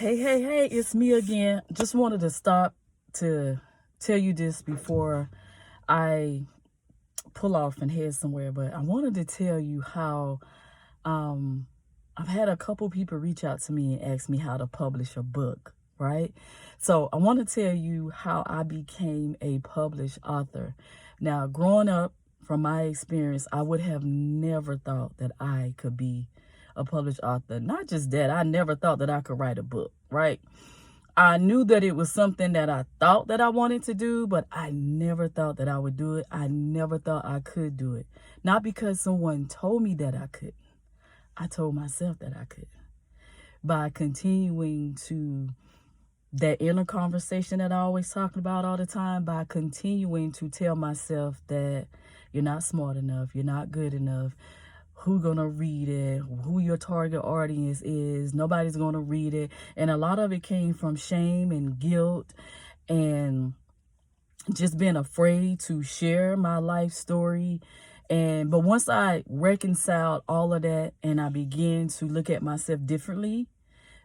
Hey, it's me again. Just wanted to stop to tell you this before I pull off and head somewhere, but I wanted to tell you how um, I've had a couple people reach out to me and ask me how to publish a book, right? So I want to tell you how I became a published author. Now, growing up, from my experience, I would have never thought that I could be a published author. Not just that, I never thought that I could write a book, right? I knew that it was something that I thought that I wanted to do, but I never thought that I would do it. I never thought I could do it. Not because someone told me that I could. I told myself that I could. By continuing to that inner conversation that I always talk about all the time, by continuing to tell myself that you're not smart enough, you're not good enough, who gonna read it, who your target audience is, nobody's gonna read it. And a lot of it came from shame and guilt and just being afraid to share my life story. But once I reconciled all of that and I began to look at myself differently,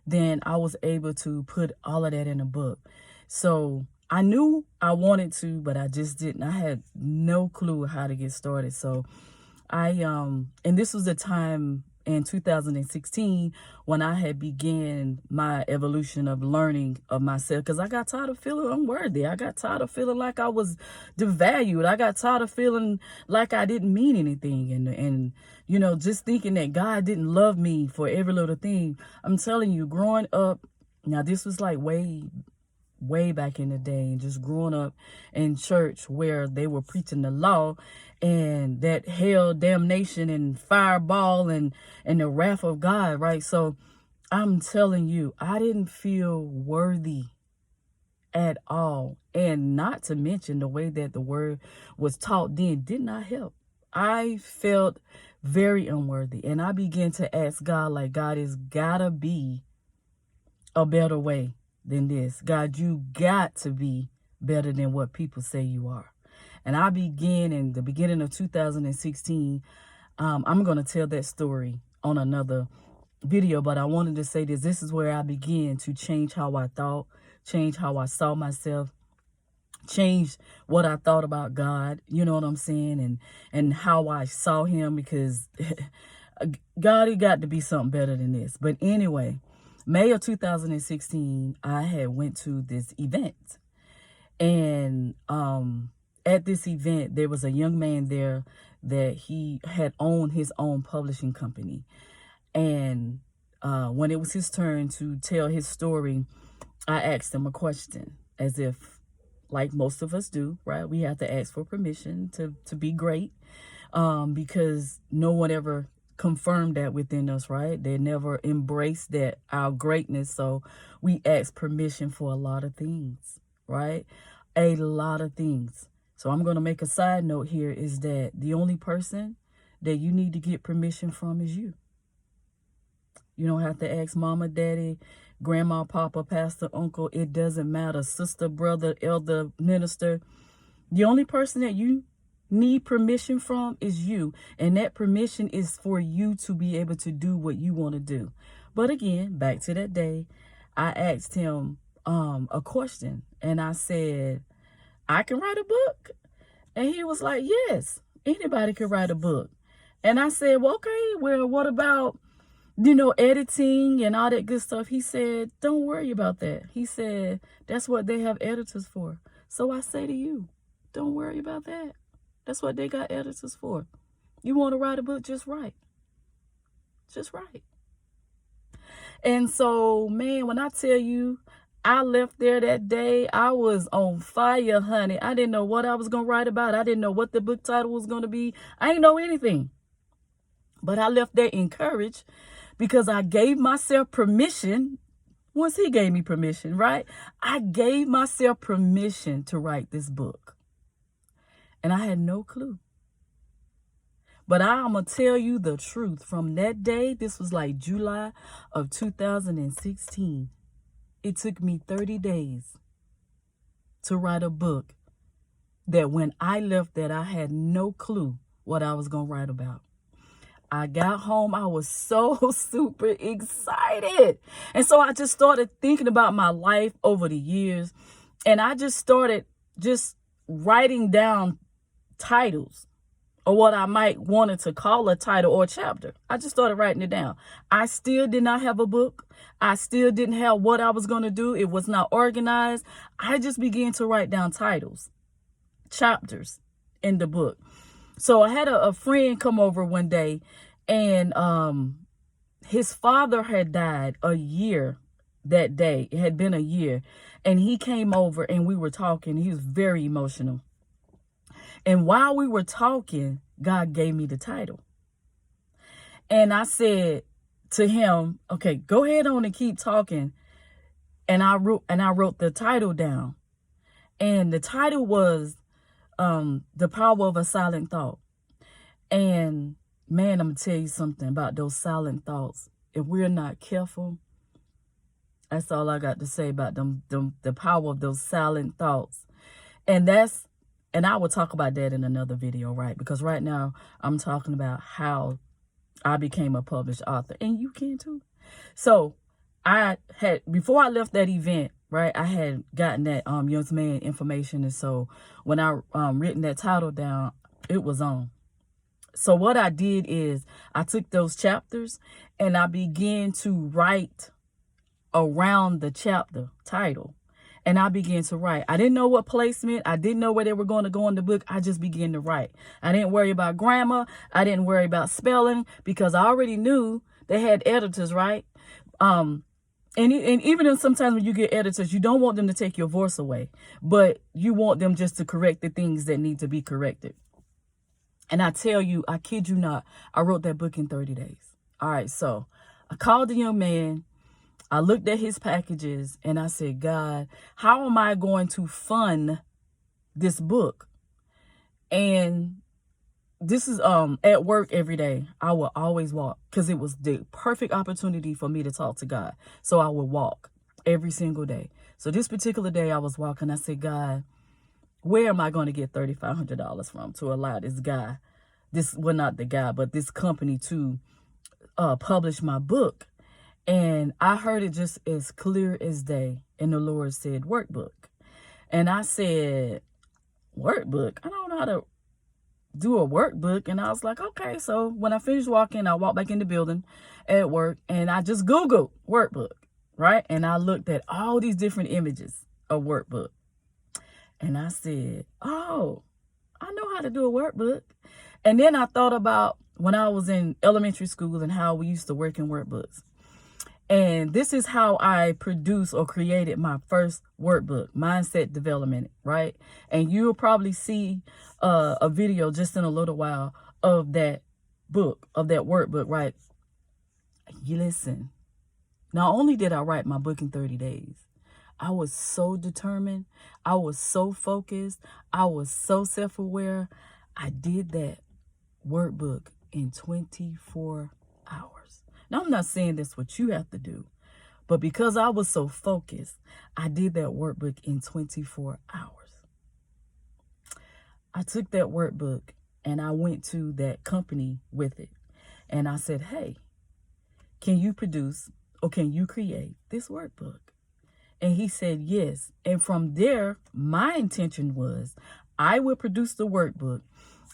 then I was able to put all of that in a book. So I knew I wanted to, but I just didn't. I had no clue how to get started. So and this was the time in 2016 when I had began my evolution of learning of myself, because I got tired of feeling unworthy. I got tired of feeling like I was devalued. I got tired of feeling like I didn't mean anything, and just thinking that God didn't love me for every little thing. I'm telling you, growing up, now this was like way back in the day, and just growing up in church where they were preaching the law and that hell, damnation, and fireball and the wrath of God, right? So I'm telling you, I didn't feel worthy at all. And not to mention the way that the word was taught then did not help. I felt very unworthy, and I began to ask God, like, God, has gotta be a better way than this. God, you got to be better than what people say you are. And I began in the beginning of 2016. I'm going to tell that story on another video, but I wanted to say this. This is where I began to change how I thought, change how I saw myself, change what I thought about God, you know what I'm saying, and how I saw him, because God, it got to be something better than this. But anyway, May of 2016, I had went to this event, and at this event, there was a young man there that he had owned his own publishing company. And when it was his turn to tell his story, I asked him a question, as if, like most of us do, right? We have to ask for permission to be great, because no one ever confirmed that within us, right? They never embraced that, our greatness. So we ask permission for a lot of things, right? A lot of things. So I'm going to make a side note here, is that the only person that you need to get permission from is you. You don't have to ask mama, daddy, grandma, papa, pastor, uncle. It doesn't matter. Sister, brother, elder, minister. The only person that you need permission from is you. And that permission is for you to be able to do what you want to do. But again, back to that day, I asked him a question, and I said, I can write a book? And he was like, yes, anybody can write a book. And I said, well, okay, well, what about, editing and all that good stuff? He said, don't worry about that. He said, that's what they have editors for. So I say to you, don't worry about that. That's what they got editors for. You want to write a book, just write. Just write. And so, man, when I tell you, I left there that day, I was on fire, honey. I didn't know what I was going to write about. I didn't know what the book title was going to be. I didn't know anything. But I left there encouraged, because I gave myself permission. Once he gave me permission, right? I gave myself permission to write this book. And I had no clue. But I'm going to tell you the truth. From that day, this was like July of 2016. It took me 30 days to write a book that when I left that, I had no clue what I was going to write about. I got home. I was so super excited. And so I just started thinking about my life over the years. And I just started just writing down titles, or what I might wanted to call a title or a chapter. I just started writing it down. I still did not have a book. I still didn't have what I was going to do. It was not organized. I just began to write down titles, chapters in the book. So I had a friend come over one day, and his father had died a year that day. It had been a year. And he came over and we were talking. He was very emotional. And while we were talking, God gave me the title. And I said to him, okay, go ahead on and keep talking. And I wrote the title down. And the title was The Power of a Silent Thought. And man, I'm going to tell you something about those silent thoughts. If we're not careful, that's all I got to say about them, the power of those silent thoughts. And I will talk about that in another video, right? Because right now I'm talking about how I became a published author, and you can too. So before I left that event, right, I had gotten that young man information. And so when I written that title down, it was on. So what I did is I took those chapters and I began to write around the chapter title. And I began to write. I didn't know what placement. I didn't know where they were going to go in the book. I just began to write. I didn't worry about grammar. I didn't worry about spelling, because I already knew they had editors, right? And even sometimes when you get editors, you don't want them to take your voice away, but you want them just to correct the things that need to be corrected. And I tell you, I kid you not, I wrote that book in 30 days. All right, so I called the young man. I looked at his packages and I said, God, how am I going to fund this book? And this is at work every day. I will always walk, because it was the perfect opportunity for me to talk to God. So I would walk every single day. So this particular day I was walking. I said, God, where am I going to get $3,500 from to allow this guy, not the guy, but this company to publish my book? And I heard it just as clear as day. And the Lord said, workbook. And I said, workbook? I don't know how to do a workbook. And I was like, okay. So when I finished walking, I walked back in the building at work and I just Googled workbook, right? And I looked at all these different images of workbook. And I said, oh, I know how to do a workbook. And then I thought about when I was in elementary school and how we used to work in workbooks. And this is how I produced or created my first workbook, Mindset Development, right? And you'll probably see a video just in a little while of that book, of that workbook, right? You listen. Not only did I write my book in 30 days, I was so determined. I was so focused. I was so self-aware. I did that workbook in 24 hours. Now, I'm not saying that's what you have to do, but because I was so focused, I did that workbook in 24 hours. I took that workbook and I went to that company with it. And I said, hey, can you produce or can you create this workbook? And he said, yes. And from there, my intention was I would produce the workbook,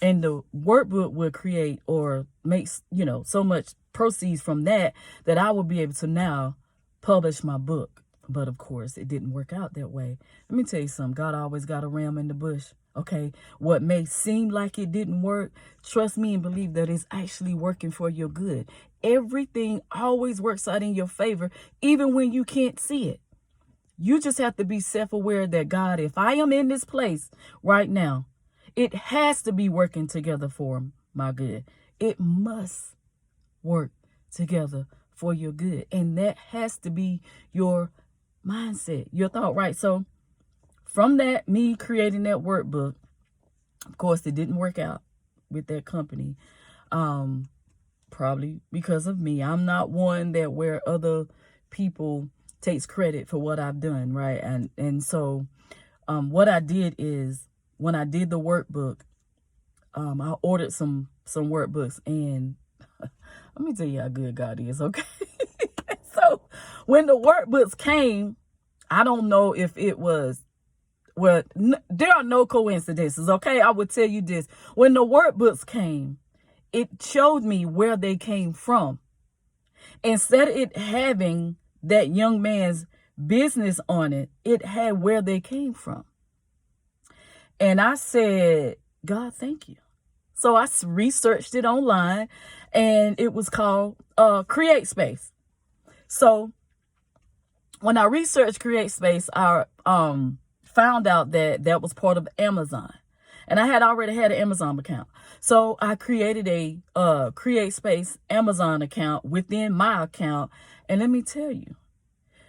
and the workbook would create or make, so much proceeds from that I would be able to now publish my book. But of course, it didn't work out that way. Let me tell you something. God always got a ram in the bush. Okay. What may seem like it didn't work, trust me and believe that it's actually working for your good. Everything always works out in your favor, even when you can't see it. You just have to be self-aware that, God, if I am in this place right now, it has to be working together for my good. It must work together for your good. And that has to be your mindset, your thought, right? So from that, me creating that workbook, of course, it didn't work out with that company. Probably because of me. I'm not one that where other people takes credit for what I've done, right? And so what I did is when I did the workbook, I ordered some workbooks, and Let me tell you how good God is, okay? So when the workbooks came, I don't know if it was, well, there are no coincidences, okay? I would tell you this. When the workbooks came, it showed me where they came from. Instead of it having that young man's business on it, it had where they came from. And I said, God, thank you. So I researched it online, and it was called Create Space. So when I researched Create Space, I found out that that was part of Amazon. And I had already had an Amazon account. So I created a Create Space Amazon account within my account. And let me tell you,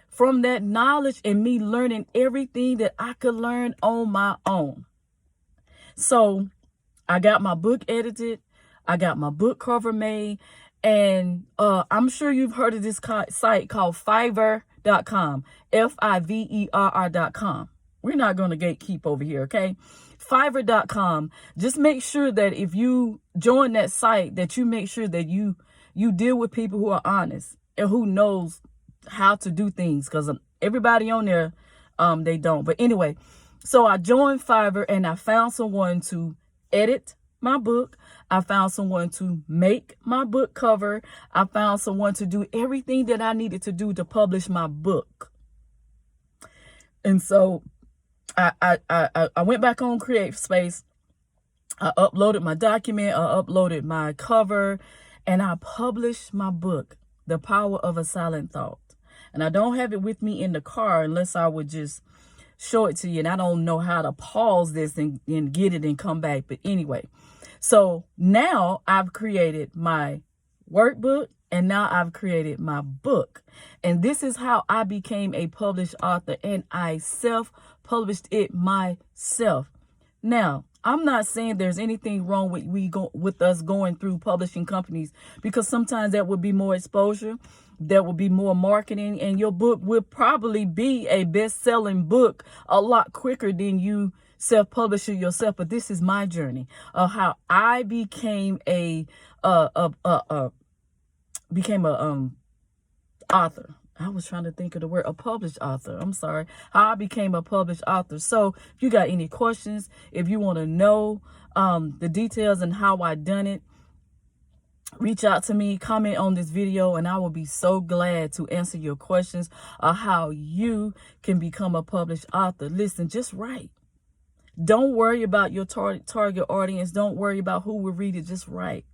from that knowledge and me learning everything that I could learn on my own. So I got my book edited. I got my book cover made. And I'm sure you've heard of this site called Fiverr.com, Fiverr.com. We're not going to gatekeep over here, okay? Fiverr.com. Just make sure that if you join that site, that you make sure that you deal with people who are honest and who knows how to do things, because everybody on there, they don't. But anyway, so I joined Fiverr, and I found someone to edit my book. I found someone to make my book cover. I found someone to do everything that I needed to do to publish my book. And so I went back on Create Space. I uploaded my document. I uploaded my cover, and I published my book, The Power of a Silent Thought. And I don't have it with me in the car unless I would just show it to you. And I don't know how to pause this and get it and come back. But anyway, so now I've created my workbook, and now I've created my book. And this is how I became a published author, and I self-published it myself. Now, I'm not saying there's anything wrong with us going through publishing companies, because sometimes that would be more exposure, there will be more marketing, and your book will probably be a best-selling book a lot quicker than you self-publishing yourself. But this is my journey of how I became a author. I was trying to think of the word, a published author. I'm sorry. How I became a published author. So if you got any questions, if you want to know the details and how I done it, reach out to me, comment on this video, and I will be so glad to answer your questions on how you can become a published author. Listen, just write. Don't worry about your target audience. Don't worry about who will read it. Just write.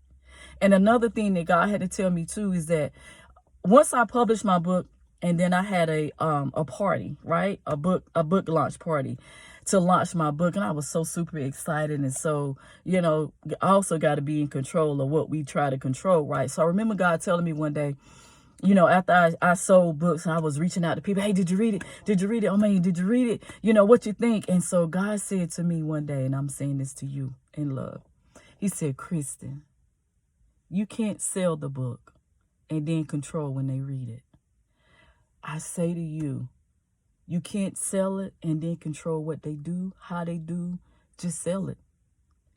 And another thing that God had to tell me too is that once I published my book, and then I had a party, right? A book launch party to launch my book. And I was so super excited. And so, I also got to be in control of what we try to control, right? So I remember God telling me one day, after I sold books, I was reaching out to people. Hey, did you read it? Did you read it? Oh, man, did you read it? What you think? And so God said to me one day, and I'm saying this to you in love. He said, Kristen, you can't sell the book and then control when they read it. I say to you, you can't sell it and then control what they do, how they do. Just sell it.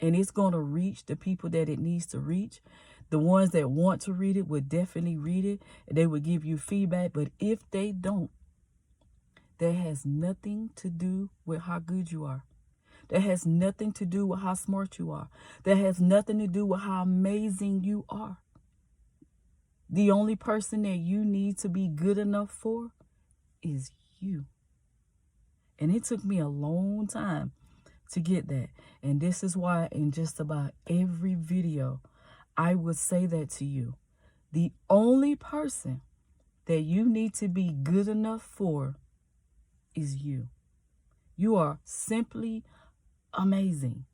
And it's going to reach the people that it needs to reach. The ones that want to read it will definitely read it. They will give you feedback. But if they don't, that has nothing to do with how good you are. That has nothing to do with how smart you are. That has nothing to do with how amazing you are. The only person that you need to be good enough for is you. And it took me a long time to get that. And this is why in just about every video, I would say that to you. The only person that you need to be good enough for is you. You are simply amazing.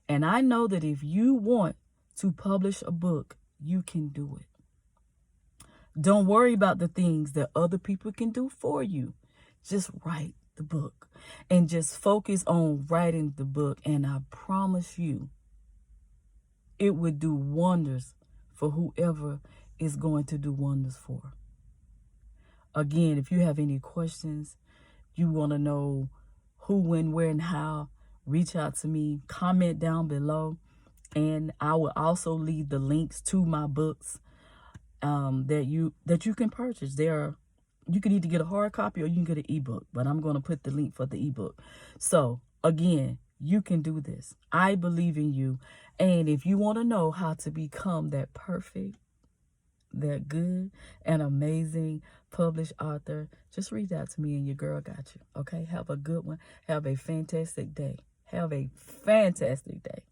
And I know that if you want to publish a book, you can do it. Don't worry about the things that other people can do for you. Just write the book and just focus on writing the book. And I promise you, it would do wonders for whoever is going to do wonders for. Again, if you have any questions, you want to know who, when, where, and how, reach out to me, comment down below. And I will also leave the links to my books that you can purchase. You can either get a hard copy or you can get an ebook, but I'm going to put the link for the ebook. So again, you can do this. I believe in you. And if you want to know how to become that perfect, that good and amazing published author, just reach out to me and your girl got you. Okay? Have a good one. Have a fantastic day. Have a fantastic day.